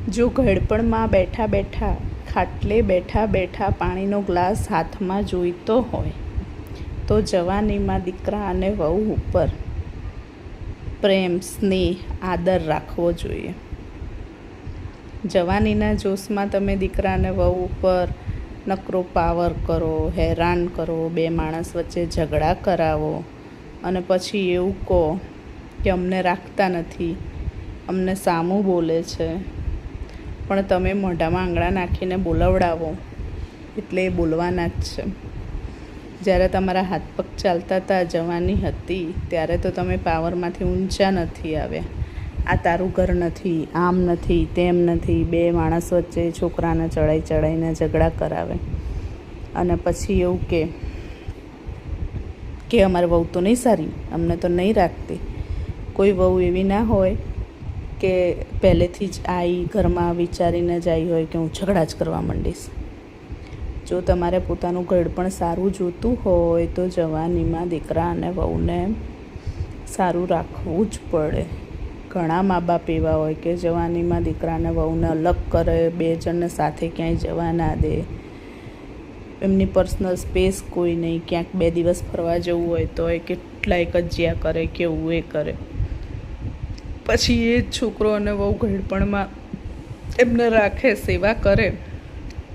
જો ઘડપણમાં બેઠા બેઠા ખાટલે બેઠા બેઠા પાણીનો ગ્લાસ હાથમાં જોઈતો હોય તો જવાનીમાં દીકરા અને વહુ ઉપર પ્રેમ, સ્નેહ, આદર રાખવો જોઈએ. જવાનીના જોશમાં તમે દીકરા અને વહુ ઉપર નકરો પાવર કરો, હેરાન કરો, બે માણસ વચ્ચે ઝઘડા કરાવો અને પછી એવું કહો કે અમને રાખતા નથી, અમને સામું બોલે છે, પણ તમે મોઢામાં આંગળા નાખીને બોલવડાવો એટલે એ બોલવાના જ છે. જ્યારે તમારા હાથ પગ ચાલતા હતા, જવાની હતી, ત્યારે તો તમે પાવરમાંથી ઊંચા નથી આવ્યા. આ તારું ઘર નથી, આમ નથી, તેમ નથી, બે માણસ વચ્ચે છોકરાને ચડાઈને ઝઘડા કરાવે અને પછી એવું કે અમારી વહુ તો નહીં સારી, અમને તો નહીં રાખતી. કોઈ વહુ એવી ના હોય કે પહેલેથી જ ઘરમાં વિચારીને જ આવી હોય કે હું ઝઘડા જ કરવા માંડીશ. જો તમારે પોતાનું ઘડપણ સારું જોતું હોય તો જવાનીમાં દીકરા અને વહુને સારું રાખવું જ પડે. ઘણા મા બાપ એવા હોય કે જવાનીમાં દીકરા અને વહુને અલગ કરે, બે જણને સાથે ક્યાંય જવા ના દે, એમની પર્સનલ સ્પેસ કોઈ નહીં. ક્યાંક 2 દિવસ ફરવા જવું હોય તો એ કેટલાય કજિયા કરે, કેવું એ કરે. પછી એ જ છોકરો અને વહુ ઘડપણમાં એમને રાખે, સેવા કરે,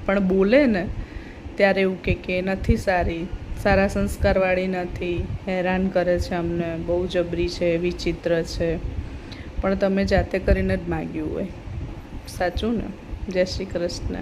પણ બોલે ને ત્યારે એવું કે નથી સારી, સારા સંસ્કારવાળી નથી, હેરાન કરે છે અમને, બહુ જબરી છે, વિચિત્ર છે. પણ તમે જાતે કરીને જ માગ્યું હોય. સાચું ને? જય શ્રી કૃષ્ણ.